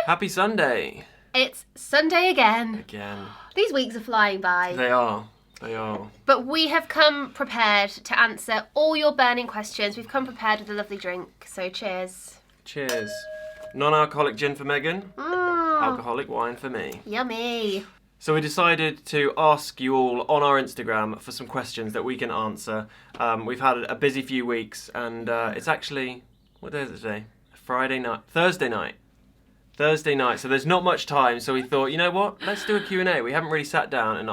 Happy Sunday. It's Sunday again. Again. These weeks are flying by. They are. They are. But we have come prepared to answer all your burning questions. We've come prepared with a lovely drink. So cheers. Cheers. Non-alcoholic gin for Megan. Alcoholic wine for me. Yummy. So we decided to ask you all on our Instagram for some questions that we can answer. We've had a busy few weeks, and it's actually, what day is it today? Thursday night, so there's not much time, so we thought, you know what, let's do a Q&A. We haven't really sat down and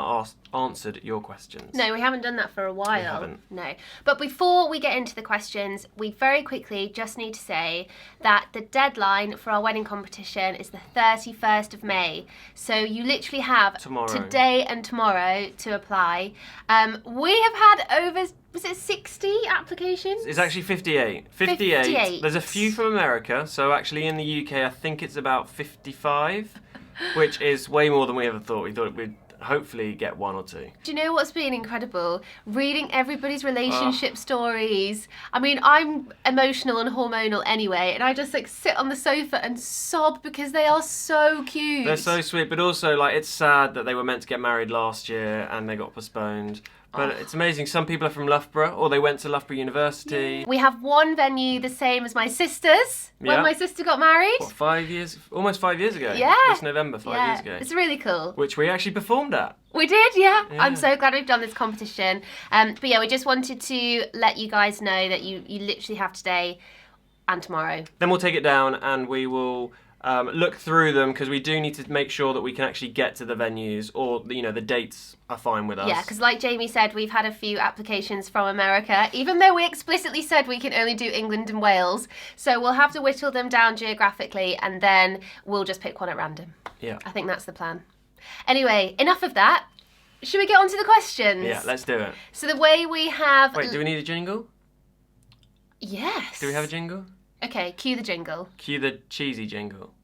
answered your questions. No, we haven't done that for a while. We haven't. No. But before we get into the questions, we very quickly just need to say that the deadline for our wedding competition is the 31st of May. So you literally have today and tomorrow to apply. We have had over, was it 60 applications? It's actually 58. 58. There's a few from America, so actually in the UK I think it's about 55, which is way more than we ever thought. We thought we'd hopefully get one or two. Do you know what's been incredible? Reading everybody's relationship stories. I mean, I'm emotional and hormonal anyway, and I just sit on the sofa and sob because they are so cute. They're so sweet, but also it's sad that they were meant to get married last year and they got postponed. But it's amazing. Some people are from Loughborough, or they went to Loughborough University. We have one venue the same as my sister's when my sister got married. What, 5 years? Almost 5 years ago. Yeah. This November, 5 years ago. It's really cool. Which we actually performed at. We did, yeah. I'm so glad we've done this competition. But yeah, we just wanted to let you guys know that you literally have today and tomorrow. Then we'll take it down and we will look through them, because we do need to make sure that we can actually get to the venues, or the dates are fine with us. Yeah, because like Jamie said, we've had a few applications from America, even though we explicitly said we can only do England and Wales. So we'll have to whittle them down geographically, and then we'll just pick one at random. Yeah. I think that's the plan. Anyway, enough of that. Should we get on to the questions? Yeah, let's do it. So the way we have... Wait, do we need a jingle? Yes. Do we have a jingle? Okay, cue the jingle. Cue the cheesy jingle.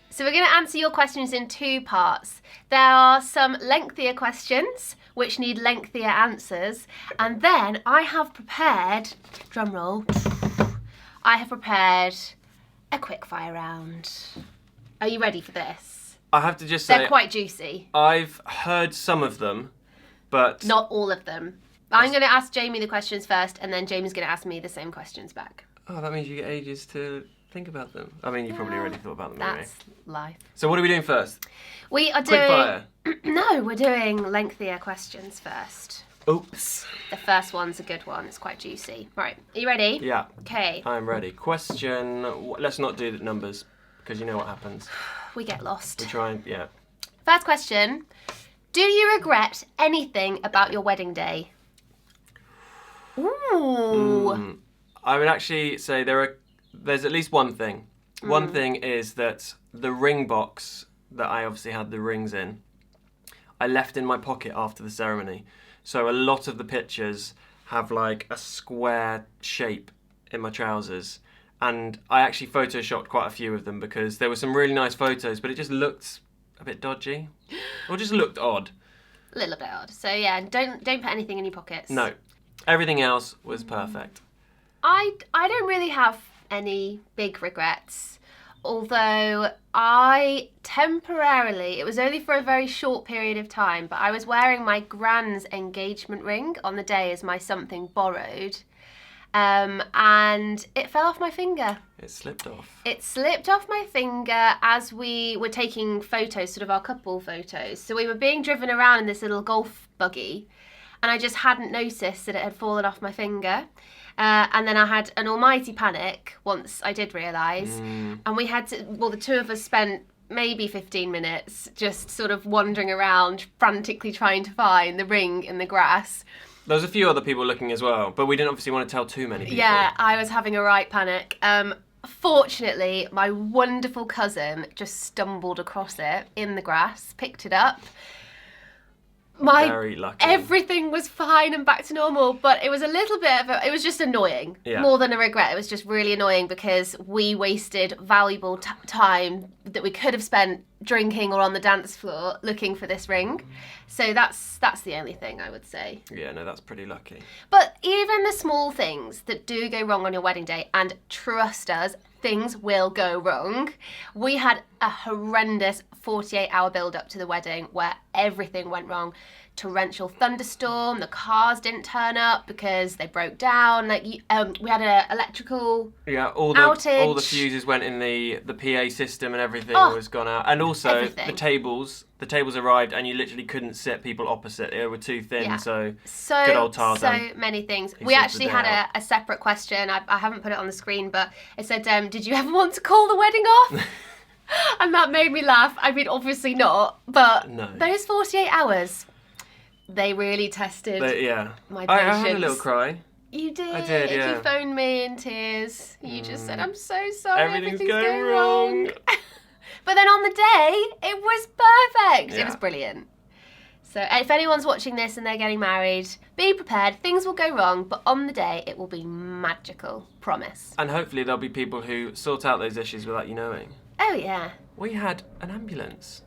So we're going to answer your questions in two parts. There are some lengthier questions which need lengthier answers, and then I have prepared, drum roll, I have prepared a quickfire round. Are you ready for this? I have to just say, they're quite juicy. I've heard some of them, but not all of them. I'm going to ask Jamie the questions first, and then Jamie's going to ask me the same questions back. Oh, that means you get ages to think about them. I mean, you probably already thought about them anyway. That's life. So what are we doing first? We are doing... Quickfire. No, we're doing lengthier questions first. Oops. The first one's a good one. It's quite juicy. Right, are you ready? Yeah. Okay. I'm ready. Question... Let's not do the numbers, because you know what happens. We get lost. We try and... Yeah. First question. Do you regret anything about your wedding day? Ooh. I would actually say there's at least one thing. One thing is that the ring box that I obviously had the rings in, I left in my pocket after the ceremony. So a lot of the pictures have a square shape in my trousers. And I actually photoshopped quite a few of them, because there were some really nice photos, but it just looked a bit dodgy. Or just looked odd. A little bit odd. So yeah, don't put anything in your pockets. No. Everything else was perfect. I don't really have any big regrets. Although I temporarily, it was only for a very short period of time, but I was wearing my grand's engagement ring on the day as my something borrowed. And it fell off my finger. It slipped off. It slipped off my finger as we were taking photos, sort of our couple photos. So we were being driven around in this little golf buggy, and I just hadn't noticed that it had fallen off my finger. And then I had an almighty panic once I did realise. And we had to, the two of us spent maybe 15 minutes just sort of wandering around, frantically trying to find the ring in the grass. There was a few other people looking as well, but we didn't obviously want to tell too many people. Yeah, I was having a right panic. Fortunately, my wonderful cousin just stumbled across it in the grass, picked it up. Very lucky. Everything was fine and back to normal, but it was a little bit it was just annoying. Yeah. More than a regret. It was just really annoying because we wasted valuable time that we could have spent drinking or on the dance floor looking for this ring. So that's the only thing I would say. Yeah, no, that's pretty lucky. But even the small things that do go wrong on your wedding day, and trust us, things will go wrong. We had a horrendous 48-hour build-up to the wedding where everything went wrong. Torrential thunderstorm, the cars didn't turn up because they broke down. We had an electrical outage. All the fuses went in the PA system and everything was gone out. And also everything. the tables arrived and you literally couldn't sit people opposite. They were too thin, so good old Tarzan. So many things. We actually had a separate question. I haven't put it on the screen, but it said, did you ever want to call the wedding off? And that made me laugh. I mean, obviously not, but those 48 hours, they really tested my patience. I had a little cry. You did? I did, yeah. You phoned me in tears. You just said, I'm so sorry, everything's going wrong. But then on the day, it was perfect. Yeah. It was brilliant. So if anyone's watching this and they're getting married, be prepared. Things will go wrong, but on the day, it will be magical. Promise. And hopefully there'll be people who sort out those issues without you knowing. Oh, yeah. We had an ambulance.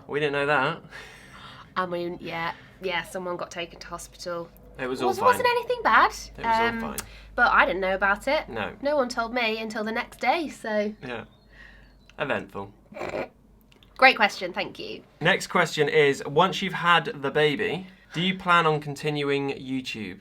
We didn't know that. I mean, yeah, someone got taken to hospital. It was all fine. Wasn't anything bad. It was all fine. But I didn't know about it. No. No one told me until the next day, so... Yeah. Eventful. Great question, thank you. Next question is, once you've had the baby, do you plan on continuing YouTube?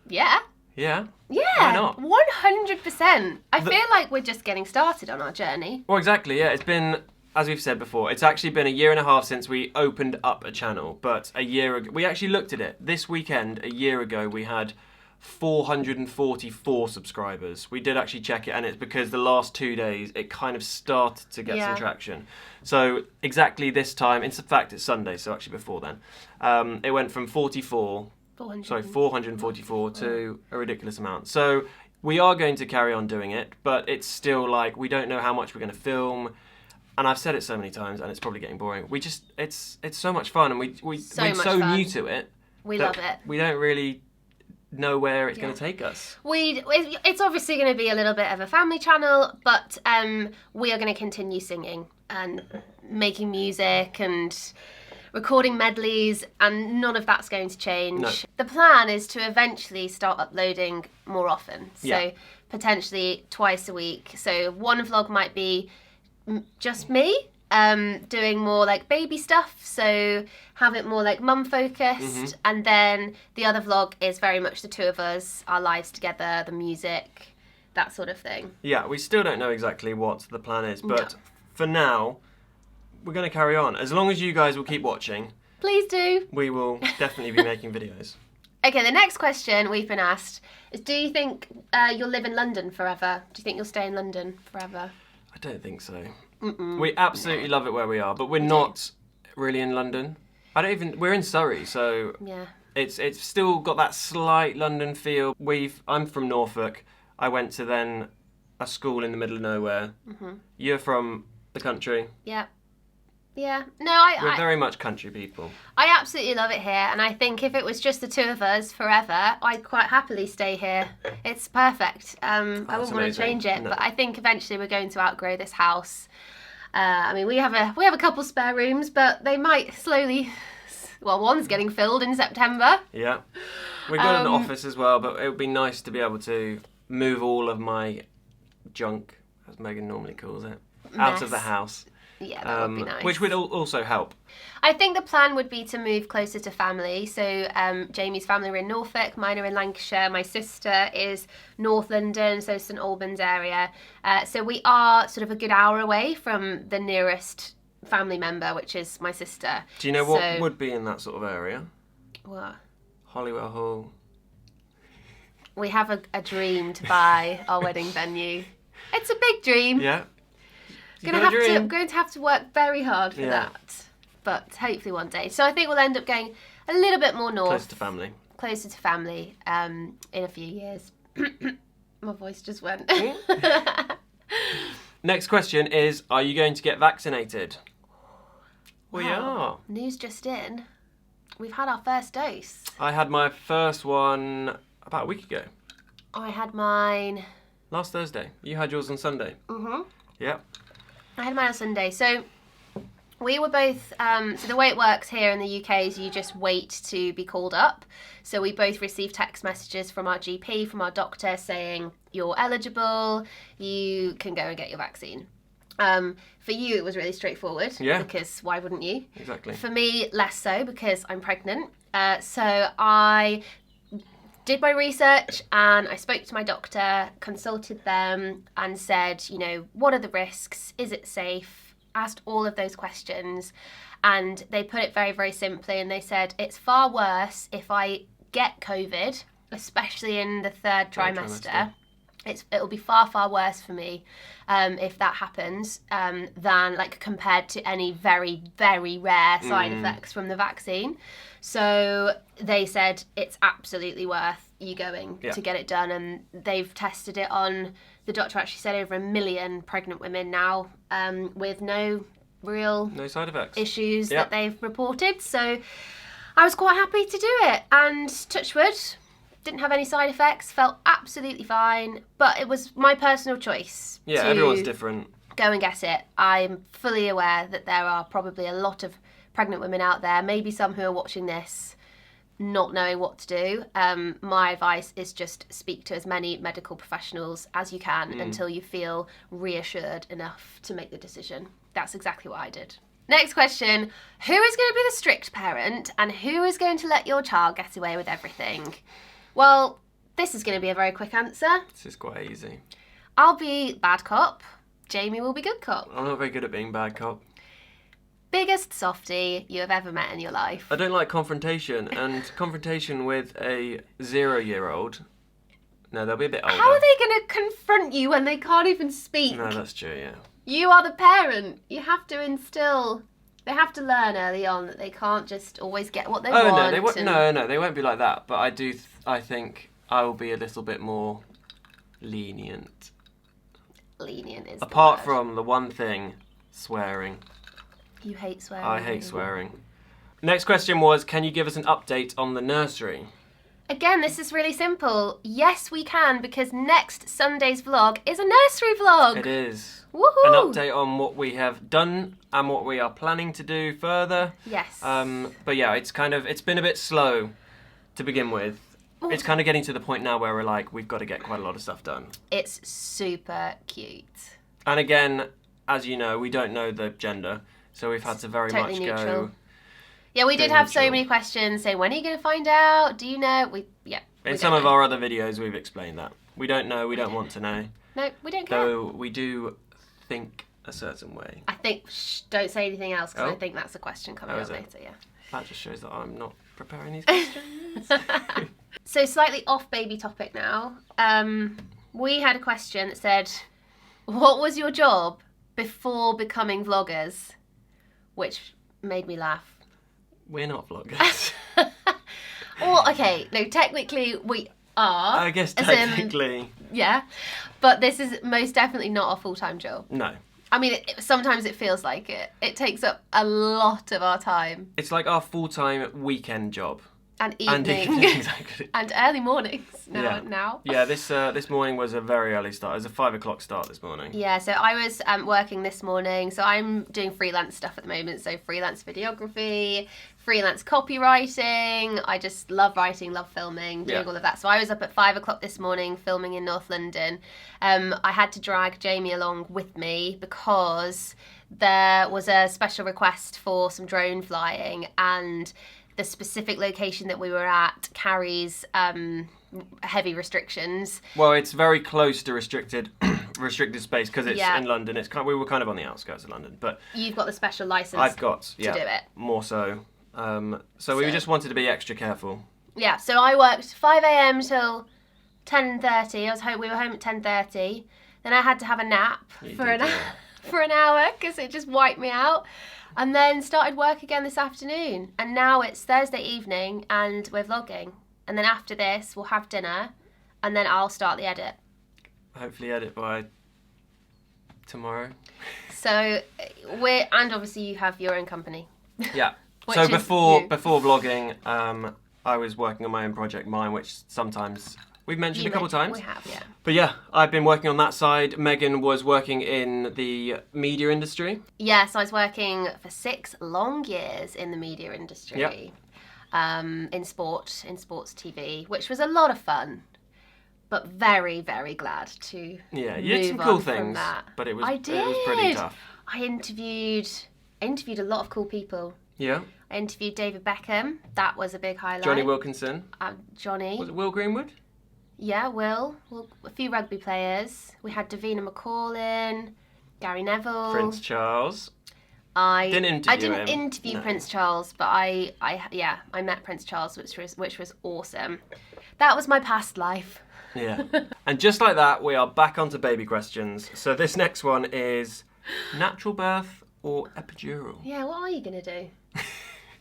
Yeah. Yeah? Yeah. Why not? 100%. I feel like we're just getting started on our journey. Well, exactly, yeah. It's been, as we've said before, it's actually been 1.5 years since we opened up a channel. But a year ago, we actually looked at it. This weekend, a year ago, we had 444 subscribers. We did actually check it, and it's because the last 2 days, it kind of started to get some traction. So exactly this time, in fact, it's Sunday, so actually before then, it went from 444 to a ridiculous amount. So we are going to carry on doing it, but it's still like, we don't know how much we're going to film. And I've said it so many times, and it's probably getting boring. It's so much fun, and we're so new to it. We love it. We don't really know where it's going to take us. It's obviously going to be a little bit of a family channel, but we are going to continue singing and making music and recording medleys, and none of that's going to change. No. The plan is to eventually start uploading more often, so potentially twice a week. So one vlog might be just me doing more like baby stuff, so have it more like mum focused, and then the other vlog is very much the two of us, our lives together, the music, that sort of thing. Yeah, we still don't know exactly what the plan is, but for now we're going to carry on. As long as you guys will keep watching, please do, we will definitely be making videos. Okay, the next question we've been asked is, do you think you'll live in London forever? Do you think you'll stay in London forever? I don't think so. We absolutely love it where we are, but we're not really in London. We're in Surrey, so it's still got that slight London feel. I'm from Norfolk. I went to then a school in the middle of nowhere. You're from the country. Yeah. No, we're very much country people. I absolutely love it here, and I think if it was just the two of us forever, I'd quite happily stay here. It's perfect. I wouldn't want to change it, but I think eventually we're going to outgrow this house. I mean, we have a couple spare rooms, but they might slowly. Well, one's getting filled in September. Yeah, we've got an office as well, but it would be nice to be able to move all of my junk, as Megan normally calls it, out of the house. Yeah, that would be nice. Which would also help. I think the plan would be to move closer to family. So Jamie's family are in Norfolk, mine are in Lancashire, my sister is North London, so St Albans area. So we are sort of a good hour away from the nearest family member, which is my sister. Do you know what would be in that sort of area? What? Holywell Hall. We have a dream to buy our wedding venue. It's a big dream. Yeah. I'm going to have to work very hard for that, but hopefully one day. So I think we'll end up going a little bit more north. Closer to family in a few years. My voice just went. Next question is, are you going to get vaccinated? Wow. We are. News just in. We've had our first dose. I had my first one about a week ago. I had mine last Thursday. You had yours on Sunday. Mm-hmm. Yep. I had mine on Sunday. So We were both, so the way it works here in the UK is you just wait to be called up. So we both received text messages from our GP, from our doctor, saying you're eligible, you can go and get your vaccine. For you, it was really straightforward. Yeah. Because why wouldn't you? Exactly. For me, less so, because I'm pregnant. So I did my research and I spoke to my doctor, consulted them and said, you know, what are the risks? Is it safe? Asked all of those questions, and they put it very, very simply, and they said it's far worse if I get COVID, especially in the third trimester. It'll be far, far worse for me if that happens than like compared to any very, very rare side effects from the vaccine. So they said it's absolutely worth you going to get it done, and they've tested it on, the doctor actually said, over 1 million pregnant women now with no side effects issues that they've reported. So I was quite happy to do it, and touch wood, didn't have any side effects, felt absolutely fine, but it was my personal choice. Yeah, everyone's different. Go and get it. I'm fully aware that there are probably a lot of pregnant women out there, maybe some who are watching this not knowing what to do. My advice is just speak to as many medical professionals as you can until you feel reassured enough to make the decision. That's exactly what I did. Next question, who is going to be the strict parent and who is going to let your child get away with everything? Well, this is going to be a very quick answer. This is quite easy. I'll be bad cop. Jamie will be good cop. I'm not very good at being bad cop. Biggest softie you have ever met in your life. I don't like confrontation, and confrontation with a 0-year-old. No, they'll be a bit older. How are they going to confront you when they can't even speak? No, that's true, yeah. You are the parent. You have to instill. They have to learn early on that they can't just always get what they want. No, they won't. No, they won't be like that. But I do. I think I will be a little bit more lenient. Lenient is. Apart from the one thing, swearing. You hate swearing. I hate swearing. Next question was, can you give us an update on the nursery? Again, this is really simple. Yes, we can, because next Sunday's vlog is a nursery vlog. It is. Woohoo! An update on what we have done and what we are planning to do further. Yes. But yeah, it's been a bit slow to begin with. Ooh. It's kind of getting to the point now where we're like, we've got to get quite a lot of stuff done. It's super cute. And again, as you know, we don't know the gender, so we've had to very much neutral. go. Yeah, we did have so many questions saying, when are you going to find out? Do you know? In some of our other videos, we've explained that. We don't know, we don't want to know. No, we don't care. Though we do think a certain way. I think, don't say anything else, because I think that's a question coming up later, yeah. That just shows that I'm not preparing these questions. So slightly off baby topic now. We had a question that said, what was your job before becoming vloggers? Which made me laugh. We're not vloggers. Well, okay, no, technically we are. I guess technically. Yeah, but this is most definitely not a full-time job. No. I mean, sometimes it feels like it. It takes up a lot of our time. It's like our full-time weekend job. And evening. Exactly. And early mornings now. Yeah, this morning was a very early start. It was a 5 o'clock start this morning. Yeah, so I was working this morning. So I'm doing freelance stuff at the moment. So freelance videography, freelance copywriting. I just love writing, love filming, doing all of that. So I was up at 5 o'clock this morning filming in North London. I had to drag Jamie along with me because there was a special request for some drone flying, and the specific location that we were at carries heavy restrictions. Well, it's very close to restricted space because it's in London. We were kind of on the outskirts of London, but you've got the special license. I've got to do it more so. So we just wanted to be extra careful. Yeah. So I worked 5 a.m. till 10:30. We were home at 10:30. Then I had to have a nap for an hour because it just wiped me out. And then started work again this afternoon. And now it's Thursday evening and we're vlogging. And then after this, we'll have dinner. And then I'll start the edit. Hopefully edit by tomorrow. So, and obviously you have your own company. Yeah. So before vlogging, I was working on my own project, Mine, which sometimes we've mentioned a couple of times. We have, yeah. But yeah, I've been working on that side. Megan was working in the media industry. Yes, I was working for 6 long years in the media industry. Yep. In sports TV, which was a lot of fun. But very, very glad to Yeah, you did some move cool on from things, that. but it was I did. It was pretty tough. I interviewed a lot of cool people. Yeah. I interviewed David Beckham. That was a big highlight. Johnny Wilkinson. Johnny. Was it Will Greenwood? Yeah, Will. A few rugby players. We had Davina McCall, Gary Neville. Prince Charles. I didn't interview No. Prince Charles, but I met Prince Charles, which was awesome. That was my past life. Yeah. And just like that, we are back onto baby questions. So this next one is natural birth or epidural? Yeah, what are you going to do?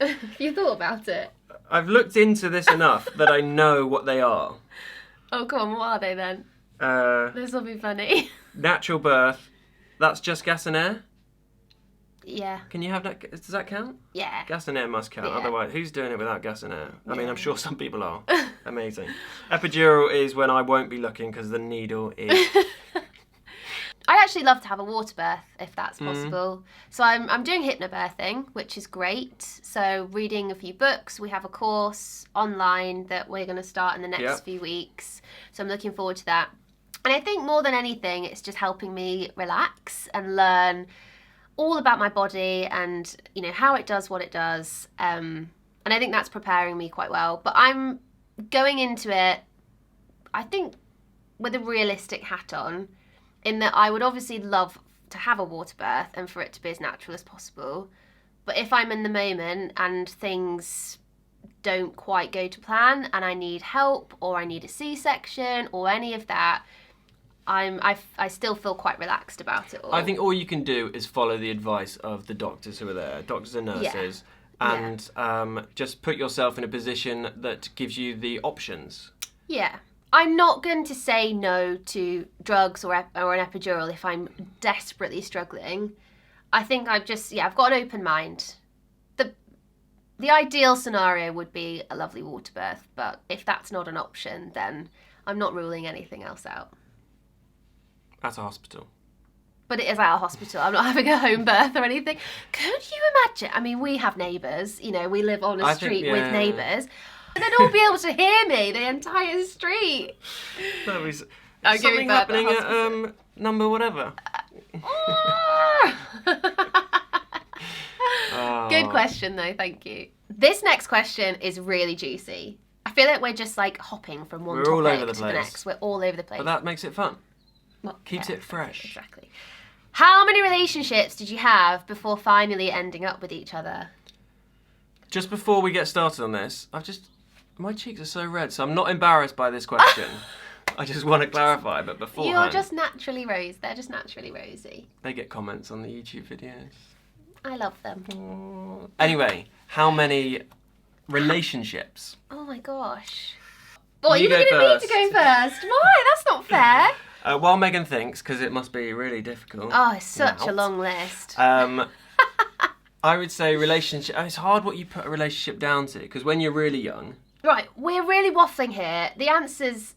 Have you thought about it? I've looked into this enough that I know what they are. Oh, come on, what are they then? This will be funny. Natural birth, that's just gas and air? Yeah. Can you have that? Does that count? Yeah. Gas and air must count. Yeah. Otherwise, who's doing it without gas and air? I mean, Yeah. I'm sure some people are. Amazing. Epidural is when I won't be looking because the needle is... I'd actually love to have a water birth if that's possible. So I'm doing hypnobirthing, which is great. So reading a few books. We have a course online that we're going to start in the next few weeks. So I'm looking forward to that. And I think more than anything, it's just helping me relax and learn all about my body and, you know, how it does what it does. And I think that's preparing me quite well. But I'm going into it, I think, with a realistic hat on, in that I would obviously love to have a water birth and for it to be as natural as possible. But if I'm in the moment and things don't quite go to plan and I need help or I need a C-section or any of that, I still feel quite relaxed about it all. I think all you can do is follow the advice of the doctors who are there, doctors and nurses, and just put yourself in a position that gives you the options. Yeah. I'm not going to say no to drugs or an epidural if I'm desperately struggling. I think I've got an open mind. The ideal scenario would be a lovely water birth, but if that's not an option, then I'm not ruling anything else out. At a hospital. But it is at a hospital. I'm not having a home birth or anything. Could you imagine? I mean, we have neighbours. You know, we live on a street with neighbours. They'd all be able to hear me, the entire street. That was I'm something happening at number whatever. Good question, though. Thank you. This next question is really juicy. I feel like we're just like hopping from one all over topic the to the place. next. We're all over the place. But that makes it fun. Well, Keeps it fresh. Exactly. How many relationships did you have before finally ending up with each other? Just before we get started on this, my cheeks are so red, so I'm not embarrassed by this question. I just want to clarify, but beforehand... You're just naturally rose. They're just naturally rosy. They get comments on the YouTube videos. I love them. Anyway, how many relationships? Oh my gosh. Well, You you're go looking at me first. to go first. Why? That's not fair. While Megan thinks, because it must be really difficult. Oh, it's such Now. a long list. I would say relationship... It's hard what you put a relationship down to, because when you're really young... Right, we're really waffling here. The answers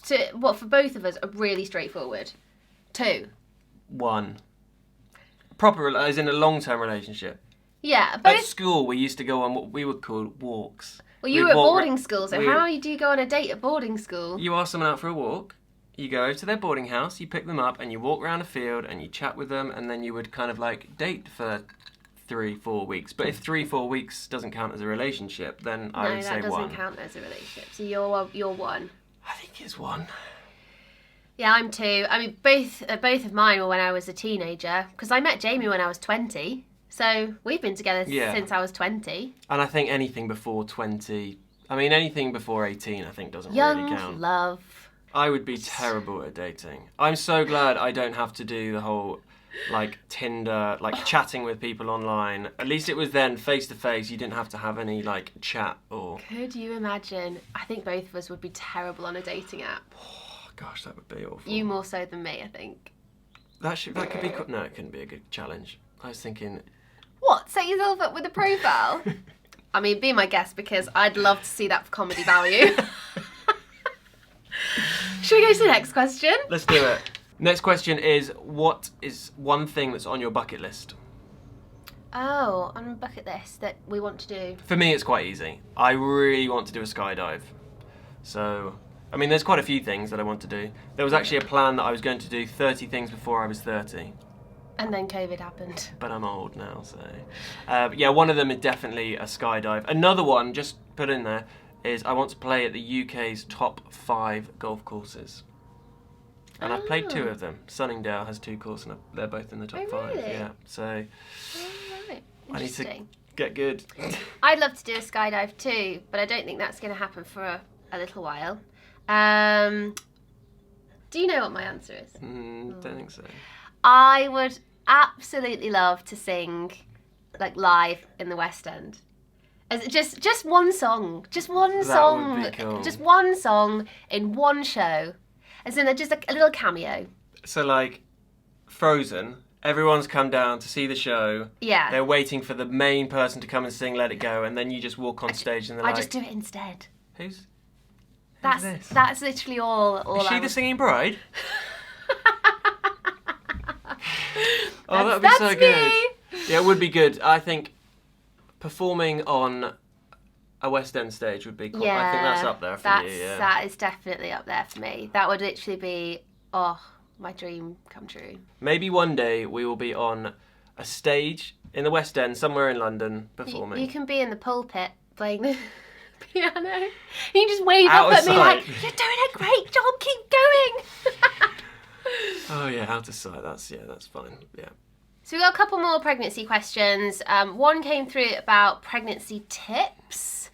for both of us are really straightforward. 2. 1. Proper, as in a long-term relationship. Yeah, At both. school, we used to go on what we would call walks. Well, you We'd were at walk boarding school, so how do you go on a date at boarding school? You ask someone out for a walk, you go over to their boarding house, you pick them up, and you walk around a field, and you chat with them, and then you would kind of like date for 3-4 weeks. But if 3-4 weeks doesn't count as a relationship, then I would say 1. No, that doesn't count as a relationship. So you're 1. I think it's 1. Yeah, I'm 2. I mean, both of mine were when I was a teenager, because I met Jamie when I was 20. So we've been together since I was 20. And I think anything before 20, I mean anything before 18, I think doesn't Young really count. love. I would be terrible at dating. I'm so glad I don't have to do the whole like Tinder, like chatting with people online. At least it was then face to face. You didn't have to have any like chat or... Could you imagine? I think both of us would be terrible on a dating app. Oh, gosh, that would be awful. You more so than me, I think. That could be... No, it couldn't be a good challenge. I was thinking... What? Set yourself up with a profile? I mean, be my guest because I'd love to see that for comedy value. go to the next question? Let's do it. Next question is, what is one thing that's on your bucket list? Oh, on a bucket list that we want to do. For me, it's quite easy. I really want to do a skydive. So, I mean, there's quite a few things that I want to do. There was actually a plan that I was going to do 30 things before I was 30. And then COVID happened. But I'm old now, so... yeah, one of them is definitely a skydive. Another one, just put in there, is I want to play at the UK's top 5 golf courses. And I've played 2 of them. Sunningdale has 2 courses, and they're both in the top 5. Really? Yeah, so... Right. I need to get good. I'd love to do a skydive too, but I don't think that's going to happen for a little while. Do you know what my answer is? Don't think so. I would absolutely love to sing like live in the West End. As just one song. Just one song. Would be cool. Just one song in one show. As in just a little cameo. So like Frozen, everyone's come down to see the show. Yeah. They're waiting for the main person to come and sing Let It Go, and then you just walk on stage and they're like... I just do it instead. Who's this? That's literally all. Is she the singing bride? Oh, that'd be That's so good. me. Yeah, it would be good. I think performing on a West End stage would be cool. Yeah, I think that's up there for you. Yeah. That is definitely up there for me. That would literally be, my dream come true. Maybe one day we will be on a stage in the West End, somewhere in London, performing. You can be in the pulpit playing the piano. You can just wave Out up of at me sight. like, you're doing a great job, keep going. Oh yeah, out of sight. That's fine. Yeah. So we've got a couple more pregnancy questions. One came through about pregnancy tips.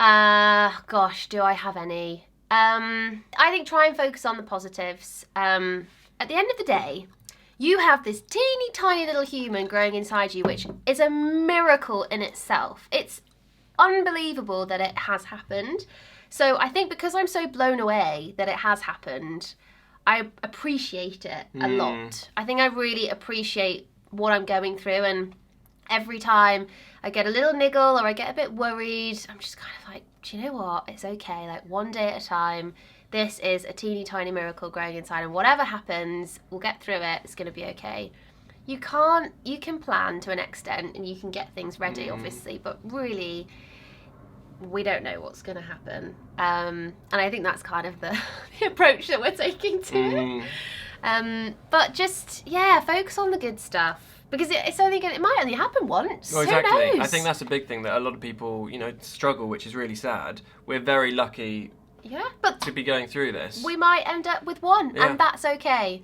Gosh, do I have any? I think try and focus on the positives. At the end of the day, you have this teeny tiny little human growing inside you, which is a miracle in itself. It's unbelievable that it has happened. So I think because I'm so blown away that it has happened, I appreciate it a lot. I think I really appreciate what I'm going through, and every time I get a little niggle or I get a bit worried, I'm just kind of like, do you know what? It's okay. Like one day at a time. This is a teeny tiny miracle growing inside, and whatever happens, we'll get through it. It's going to be okay. You can plan to an extent and you can get things ready, obviously, but really, we don't know what's going to happen. And I think that's kind of the approach that we're taking to it. But just, focus on the good stuff. Because it might only happen once. Well, exactly. Who knows? I think that's a big thing that a lot of people, struggle, which is really sad. We're very lucky but to be going through this. we might end up with one, and that's okay.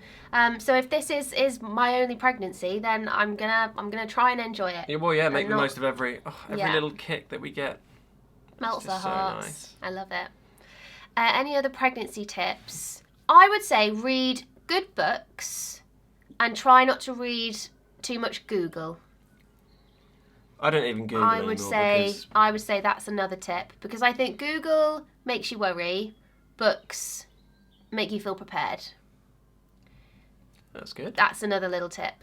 So if this is my only pregnancy, then I'm gonna try and enjoy it. Yeah, well, make the most of every Yeah. little kick that we get. Melts our so hearts. nice. I love it. Any other pregnancy tips? I would say read good books and try not to read too much Google. I don't even Google I anymore would say that's another tip, because I think Google makes you worry, books make you feel prepared. That's good. That's another little tip.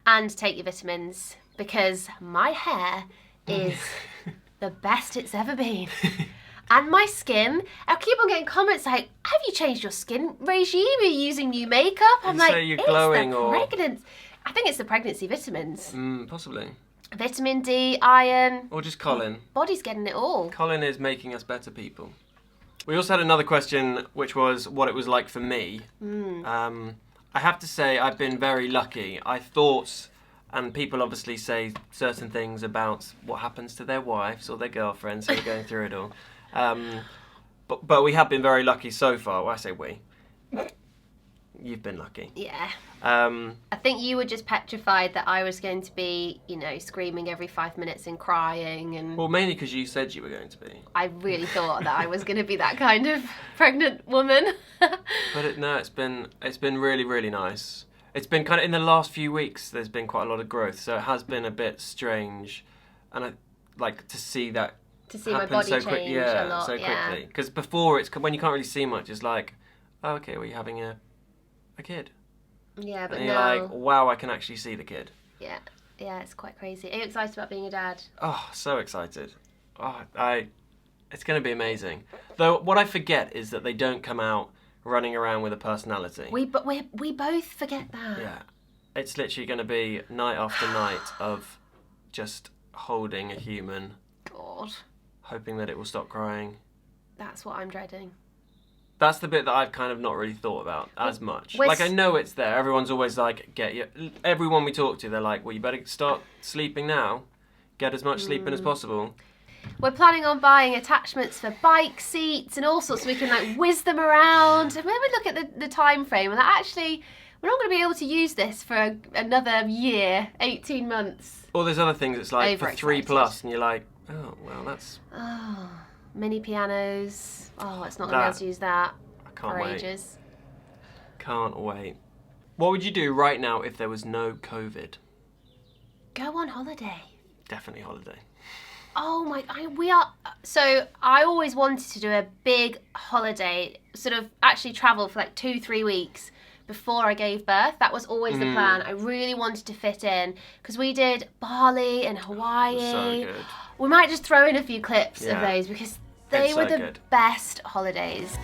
And take your vitamins, because my hair is the best it's ever been. And my skin, I keep on getting comments like, have you changed your skin regime? Are you using new makeup? I'm You like, say you're it's glowing the or- pregnancy. I think it's the pregnancy vitamins. Possibly. Vitamin D, iron. Or just Colin. Body's getting it all. Colin is making us better people. We also had another question, which was what it was like for me. I have to say I've been very lucky. I thought, and people obviously say certain things about what happens to their wives or their girlfriends who are going through it all. But we have been very lucky so far. Well, I say we. You've been lucky. Yeah. I think you were just petrified that I was going to be, screaming every 5 minutes and crying, and Well, mainly because you said you were going to be. I really thought that I was going to be that kind of pregnant woman. But it's been really, really nice. It's been kind of, in the last few weeks, there's been quite a lot of growth, so it has been a bit strange, and I like to see that To see my happen body so change yeah, a lot, so yeah. quickly. Because before, it's when you can't really see much, it's like, oh, okay, well, you're having a kid. Yeah, but And you're no. like, wow, I can actually see the kid. Yeah, it's quite crazy. Are you excited about being a dad? Oh, so excited. It's going to be amazing. Though what I forget is that they don't come out running around with a personality. We both forget that. Yeah. It's literally going to be night after night of just holding a human, God. hoping that it will stop crying. That's what I'm dreading. That's the bit that I've kind of not really thought about as much. We're Like, I know it's there. Everyone's always like, everyone we talk to, they're like, well, you better start sleeping now. Get as much sleep in as possible. We're planning on buying attachments for bike seats and all sorts so we can like whiz them around. And when we look at the time frame, and actually, we're not going to be able to use this for another year, 18 months. Or there's other things, it's like for Overexcited. 3+, and you're like, oh, well, that's... Oh, mini pianos. Oh, it's not going to be able to use that Can't for wait. ages. Can't wait. What would you do right now if there was no COVID? Go on holiday. Definitely holiday. Oh my, so I always wanted to do a big holiday, sort of actually travel for like 2-3 weeks before I gave birth. That was always the plan. I really wanted to fit in because we did Bali and Hawaii. So good. We might just throw in a few clips of Yeah. those because they It's were so the good. best holidays.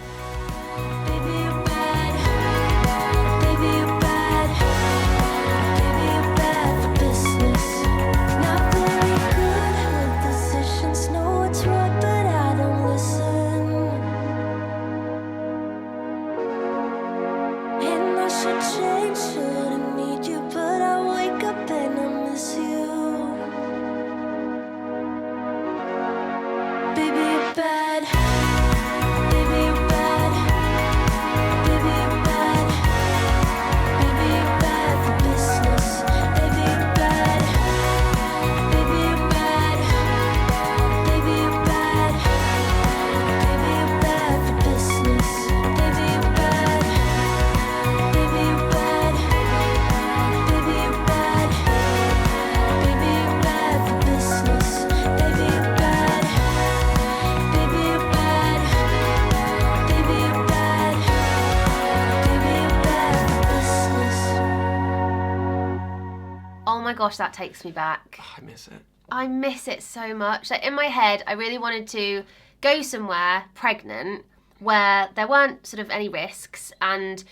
Oh my gosh, that takes me back. Oh, I miss it. I miss it so much. Like in my head, I really wanted to go somewhere pregnant where there weren't sort of any risks and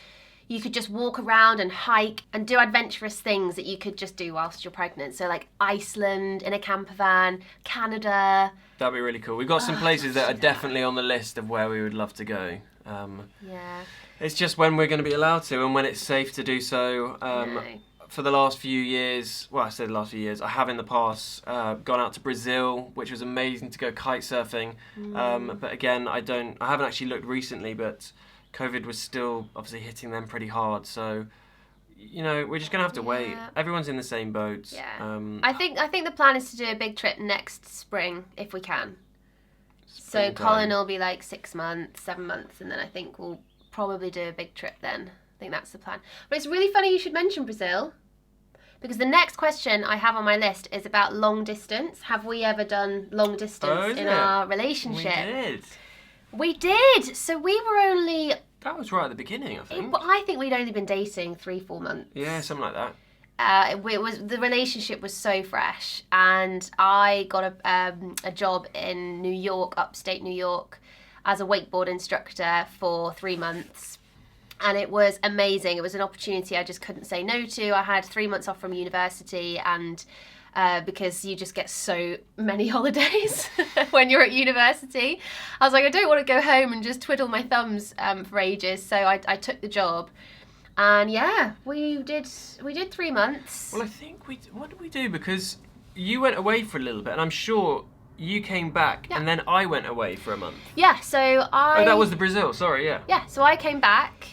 you could just walk around and hike and do adventurous things that you could just do whilst you're pregnant. So like Iceland in a camper van, Canada. That'd be really cool. We've got some places that are definitely on the list of where we would love to go. Yeah. It's just when we're going to be allowed to and when it's safe to do so. No. For the last few years, well, I say the last few years, I have in the past gone out to Brazil, which was amazing to go kite surfing. But again, I haven't actually looked recently, but COVID was still obviously hitting them pretty hard. So, you know, we're just going to have to wait. Everyone's in the same boat. Yeah. I think the plan is to do a big trip next spring if we can. So Colin will be like 6 months, 7 months, and then I think we'll probably do a big trip then. I think that's the plan. But it's really funny you should mention Brazil. Because the next question I have on my list is about long distance. Have we ever done long distance in our relationship? We did. So we were only... That was right at the beginning, I think. But I think we'd only been dating 3-4 months. Yeah, something like that. The relationship was so fresh, and I got a job in New York, upstate New York, as a wakeboard instructor for 3 months. And it was amazing. It was an opportunity I just couldn't say no to. I had 3 months off from university, and because you just get so many holidays when you're at university, I was like, I don't want to go home and just twiddle my thumbs for ages. So I took the job, and yeah, we did 3 months. Well, I think what did we do? Because you went away for a little bit, and I'm sure you came back, and then I went away for a month. Yeah, so Oh, that was the Brazil. Sorry, yeah. Yeah, so I came back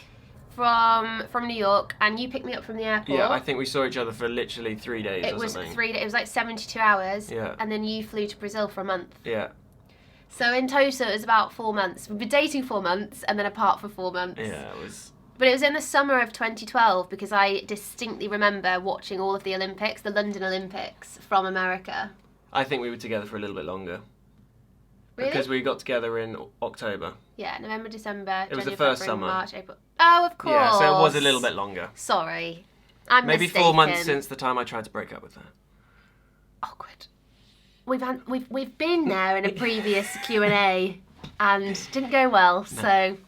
from New York, and you picked me up from the airport. Yeah, I think we saw each other for literally 3 days It or was something. 3 days. It was like 72 hours. Yeah. And then you flew to Brazil for a month. Yeah. So in total, it was about 4 months. We've been dating 4 months, and then apart for 4 months. Yeah, it was... But it was in the summer of 2012, because I distinctly remember watching all of the Olympics, the London Olympics, from America. I think we were together for a little bit longer. Really? Because we got together in October. Yeah, November, December, It was January, the first February, summer. March, April. Oh, of course. Yeah, so it was a little bit longer. Sorry. I'm Maybe mistaken. 4 months since the time I tried to break up with her. Awkward. We've been there in a previous Q&A and didn't go well, so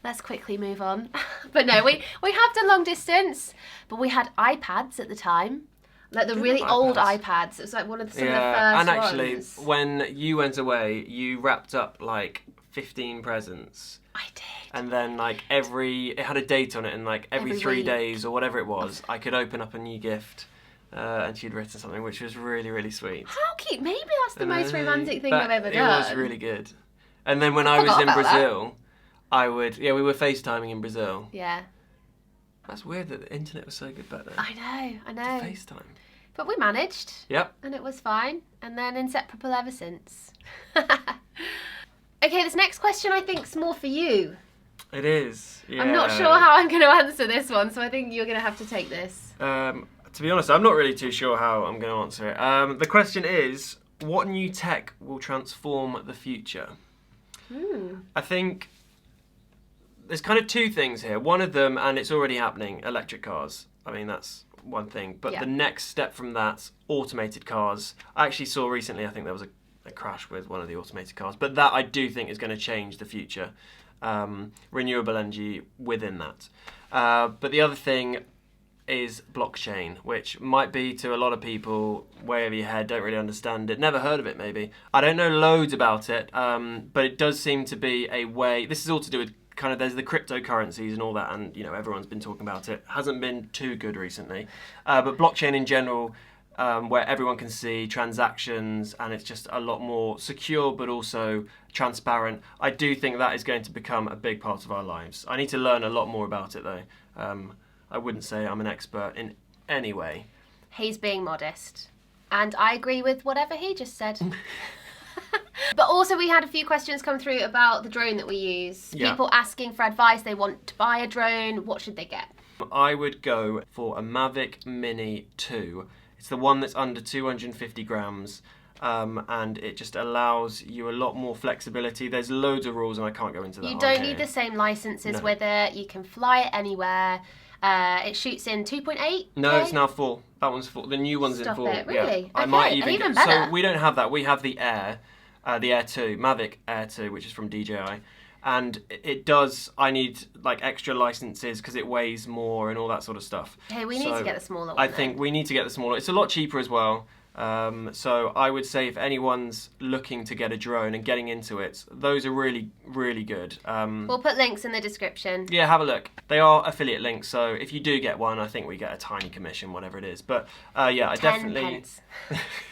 Let's quickly move on. But no, we have done long distance, but we had iPads at the time. Like the really old iPads. It was like one of the, some of the first and actually, ones. when you went away, you wrapped up like 15 presents. I did. And then like it had a date on it, and like every 3 days or whatever it was, I could open up a new gift. And she'd written something which was really, really sweet. How cute. Maybe that's the most romantic thing I've ever done. It was really good. And then when I was in Brazil, we were FaceTiming in Brazil. Yeah. That's weird that the internet was so good back then. I know. To FaceTime. But we managed. Yep. And it was fine. And then inseparable ever since. Okay, this next question I think is more for you. It is, yeah. I'm not sure how I'm going to answer this one, so I think you're going to have to take this. To be honest, I'm not really too sure how I'm going to answer it. The question is, what new tech will transform the future? I think there's kind of two things here. One of them, and it's already happening, electric cars. I mean, that's one thing. But the next step from that, automated cars. I actually saw recently, I think there was a crash with one of the automated cars. But that I do think is going to change the future. Renewable energy within that. But the other thing is blockchain, which might be to a lot of people way over your head, don't really understand it, never heard of it maybe. I don't know loads about it, but it does seem to be a way, this is all to do with kind of, there's the cryptocurrencies and all that, and you know, everyone's been talking about it. Hasn't been too good recently. But blockchain in general, where everyone can see transactions and it's just a lot more secure but also transparent. I do think that is going to become a big part of our lives. I need to learn a lot more about it though. I wouldn't say I'm an expert in any way. He's being modest. And I agree with whatever he just said. But also we had a few questions come through about the drone that we use. Yeah. People asking for advice, they want to buy a drone. What should they get? I would go for a Mavic Mini 2. It's the one that's under 250 grams. And it just allows you a lot more flexibility. There's loads of rules and I can't go into that. You don't need the same licenses with it. You can fly it anywhere. It shoots in 2.8? No, it's now 4. That one's 4. The new one's in 4. It, really? Yeah. I might even better. So we don't have that. We have the Air 2, Mavic Air 2, which is from DJI. And it does, I need like extra licenses because it weighs more and all that sort of stuff. Hey, we need to get the smaller one. I think we need to get the smaller. It's a lot cheaper as well. So I would say if anyone's looking to get a drone and getting into it, those are really, really good. We'll put links in the description. Yeah, have a look. They are affiliate links, so if you do get one, I think we get a tiny commission, whatever it is. But yeah, I 10 definitely... pence.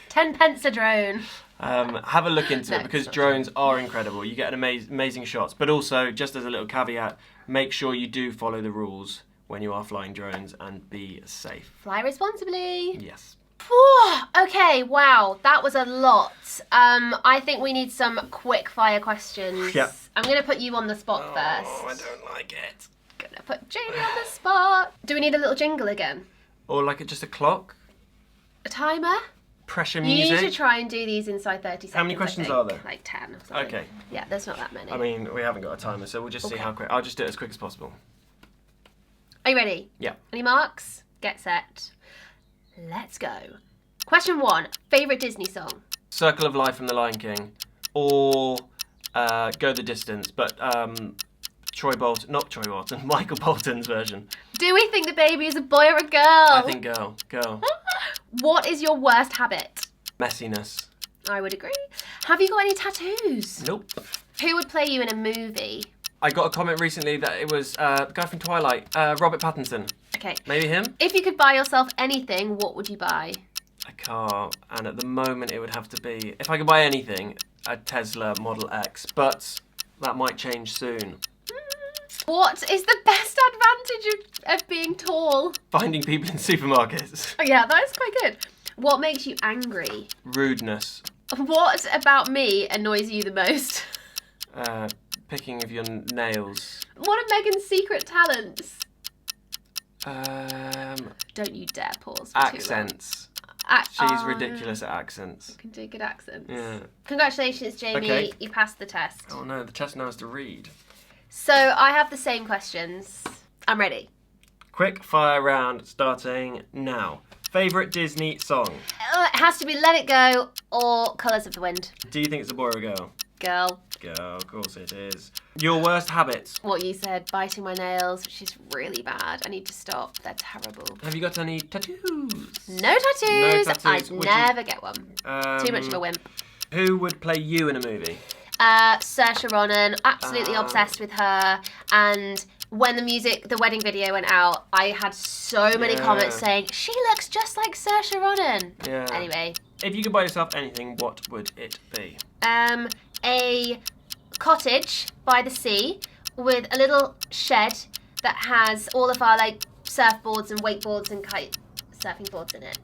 10 pence a drone. Have a look into it because drones are incredible. You get an amazing shots. But also, just as a little caveat, make sure you do follow the rules when you are flying drones and be safe. Fly responsibly. Yes. Okay, wow, that was a lot. I think we need some quick fire questions. Yep. I'm going to put you on the spot first. Oh, I don't like it. Going to put Jamie on the spot. Do we need a little jingle again? Or like just a clock? A timer? Pressure You music? need to try and do these inside 30 seconds. How many questions are there? Like 10 or something. Okay. Yeah, there's not that many. I mean, we haven't got a timer, so we'll just see how quick. I'll just do it as quick as possible. Are you ready? Yeah. Any marks? Get set. Let's go. Question 1. Favourite Disney song? Circle of Life from The Lion King. Or Go the Distance, but Michael Bolton's version. Do we think the baby is a boy or a girl? I think girl. What is your worst habit? Messiness. I would agree. Have you got any tattoos? Nope. Who would play you in a movie? I got a comment recently that it was the guy from Twilight, Robert Pattinson. Okay. Maybe him? If you could buy yourself anything, what would you buy? A car, and at the moment it would have to be, if I could buy anything, a Tesla Model X, but that might change soon. What is the best advantage of being tall? Finding people in supermarkets. Oh, yeah, that is quite good. What makes you angry? Rudeness. What about me annoys you the most? Picking of your nails. What are Megan's secret talents? Don't you dare pause for accents. She's ridiculous at accents. You can do good accents. Yeah. Congratulations, Jamie. Okay. You passed the test. Oh no, the test now has to read. So I have the same questions. I'm ready. Quick fire round starting now. Favourite Disney song? It has to be Let It Go or Colours of the Wind. Do you think it's a boy or a girl? Girl. girl. Of course it is. Your worst habits. What you said, biting my nails, which is really bad. I need to stop. They're terrible. Have you got any tattoos? No tattoos. I'd Would never get one. Too much of a you... wimp. Who would play you in a movie? Saoirse Ronan, absolutely obsessed with her. And when the wedding video went out, I had so many comments saying, she looks just like Saoirse Ronan. Yeah. Anyway. If you could buy yourself anything, what would it be? A cottage by the sea with a little shed that has all of our like surfboards and wakeboards and kite surfing boards in it.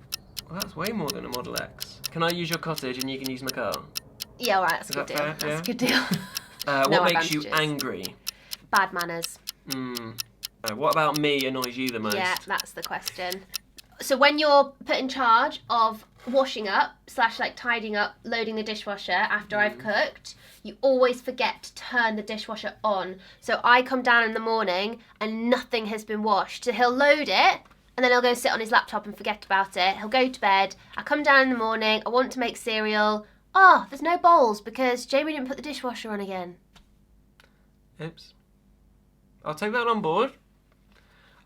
Well, that's way more than a Model X. Can I use your cottage and you can use my car? Yeah, all right, that's a good deal. That's a good deal. What makes you angry? Bad manners. What about me annoys you the most? Yeah, that's the question. So when you're put in charge of washing up / like tidying up, loading the dishwasher after I've cooked, you always forget to turn the dishwasher on. So I come down in the morning and nothing has been washed. So he'll load it and then he'll go sit on his laptop and forget about it. He'll go to bed. I come down in the morning. I want to make cereal. Oh, there's no bowls because Jamie didn't put the dishwasher on again. Oops. I'll take that on board.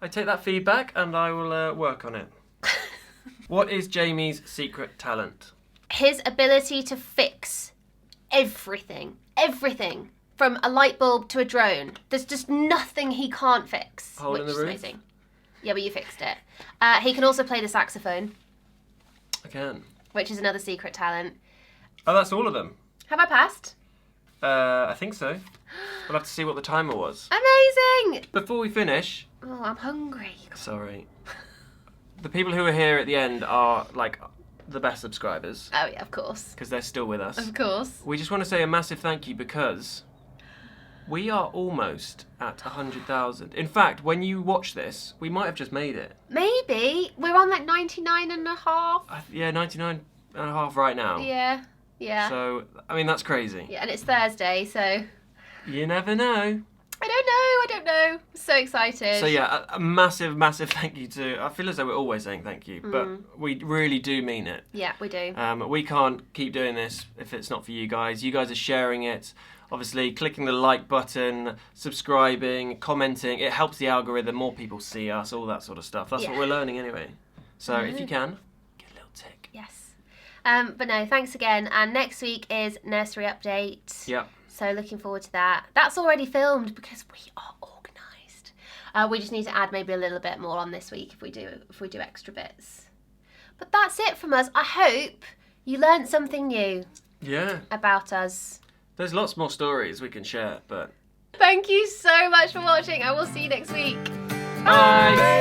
I take that feedback and I will work on it. What is Jamie's secret talent? His ability to fix everything. Everything. From a light bulb to a drone. There's just nothing he can't fix. Hole in the roof? Which is amazing. Yeah, but you fixed it. He can also play the saxophone. I can. Which is another secret talent. Oh, that's all of them? Have I passed? I think so. We'll have to see what the timer was. Amazing! Before we finish... Oh, I'm hungry. Sorry. The people who are here at the end are, like, the best subscribers. Oh, yeah, of course. Because they're still with us. Of course. We just want to say a massive thank you because we are almost at 100,000. In fact, when you watch this, we might have just made it. Maybe. We're on like 99 and a half. Yeah, 99 and a half right now. Yeah. Yeah. So, I mean, that's crazy. Yeah, and it's Thursday, so... You never know. I don't know. So excited. So yeah, a massive, massive thank you to... I feel as though we're always saying thank you, but we really do mean it. Yeah, we do. We can't keep doing this if it's not for you guys. You guys are sharing it. Obviously, clicking the like button, subscribing, commenting. It helps the algorithm. More people see us, all that sort of stuff. That's what we're learning anyway. So if you can, get a little tick. Yes. But no, thanks again. And next week is Nursery Update. Yep. So looking forward to that. That's already filmed because we are organised. We just need to add maybe a little bit more on this week if we do extra bits. But that's it from us. I hope you learnt something new. Yeah. About us. There's lots more stories we can share, but... Thank you so much for watching. I will see you next week. Bye.